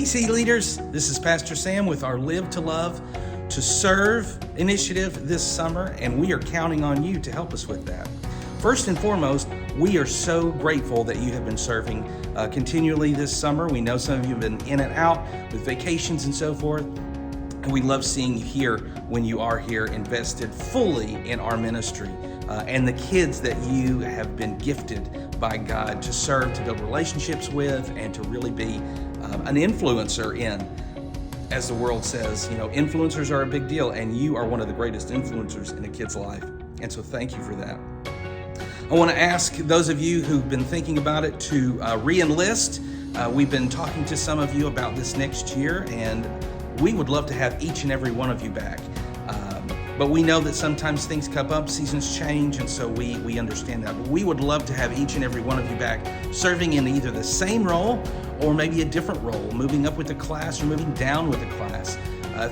PDC leaders, this is Pastor Sam with our Live to Love to Serve initiative this summer, and we are counting on you to help us with that. First and foremost, we are so grateful that you have been serving continually this summer. We know some of you have been in and out with vacations and so forth, and we love seeing you here when you are here, invested fully in our ministry and the kids that you have been gifted by God to serve, to build relationships with, and to really be an influencer in. As the world says, influencers are a big deal, and you are one of the greatest influencers in a kid's life. And so thank you for that. I want to ask those of you who've been thinking about it to re-enlist. We've been talking to some of you about this next year, and we would love to have each and every one of you back. But we know that sometimes things come up, seasons change, and so we understand that. But we would love to have each and every one of you back serving in either the same role or maybe a different role, moving up with the class or moving down with the class,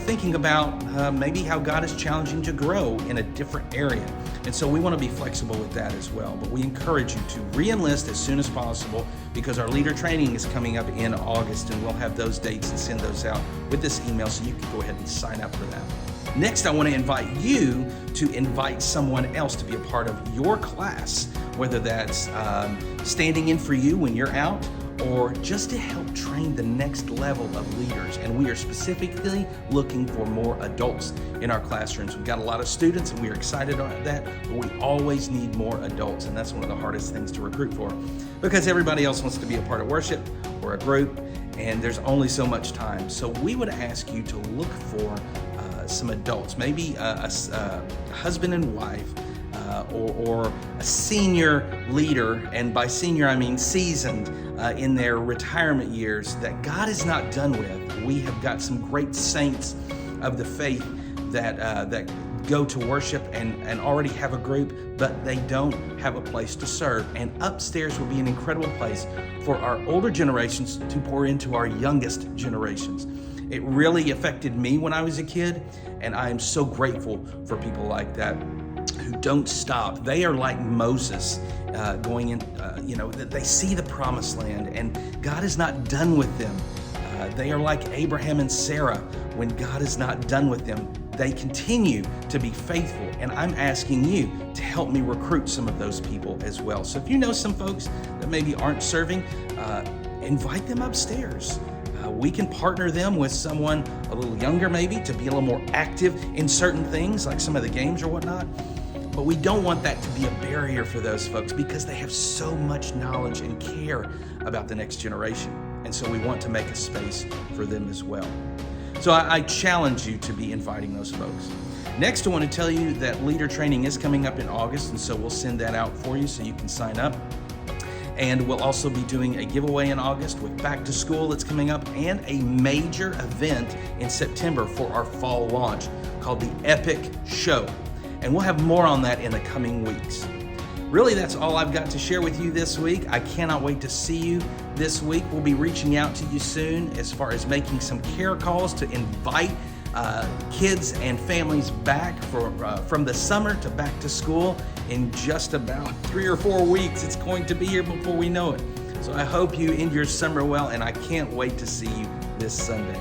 thinking about maybe how God is challenging to grow in a different area. And so we want to be flexible with that as well. But we encourage you to re-enlist as soon as possible because our leader training is coming up in August, and we'll have those dates and send those out with this email so you can go ahead and sign up for that. Next, I want to invite you to invite someone else to be a part of your class, whether that's standing in for you when you're out or just to help train the next level of leaders. And we are specifically looking for more adults in our classrooms. We've got a lot of students and we are excited about that, but we always need more adults. And that's one of the hardest things to recruit for because everybody else wants to be a part of worship or a group, and there's only so much time. So we would ask you to look for some adults, maybe a husband and wife, or a senior leader, and by senior I mean seasoned in their retirement years that God is not done with. We have got some great saints of the faith that go to worship and already have a group, but they don't have a place to serve. And upstairs will be an incredible place for our older generations to pour into our youngest generations. It really affected me when I was a kid, and I am so grateful for people like that who don't stop. They are like Moses going in, they see the promised land, and God is not done with them. They are like Abraham and Sarah. When God is not done with them, they continue to be faithful. And I'm asking you to help me recruit some of those people as well. So if you know some folks that maybe aren't serving, invite them upstairs. We can partner them with someone a little younger maybe to be a little more active in certain things like some of the games or whatnot. But we don't want that to be a barrier for those folks because they have so much knowledge and care about the next generation. And so we want to make a space for them as well. So I challenge you to be inviting those folks. Next, I want to tell you that leader training is coming up in August, and so we'll send that out for you so you can sign up. And we'll also be doing a giveaway in August with back to school that's coming up and a major event in September for our fall launch called the Epic Show. And we'll have more on that in the coming weeks. Really, that's all I've got to share with you this week. I cannot wait to see you this week. We'll be reaching out to you soon as far as making some care calls to invite kids and families back from the summer to back to school in just about 3 or 4 weeks. It's going to be here before we know it. So I hope you end your summer well, and I can't wait to see you this Sunday.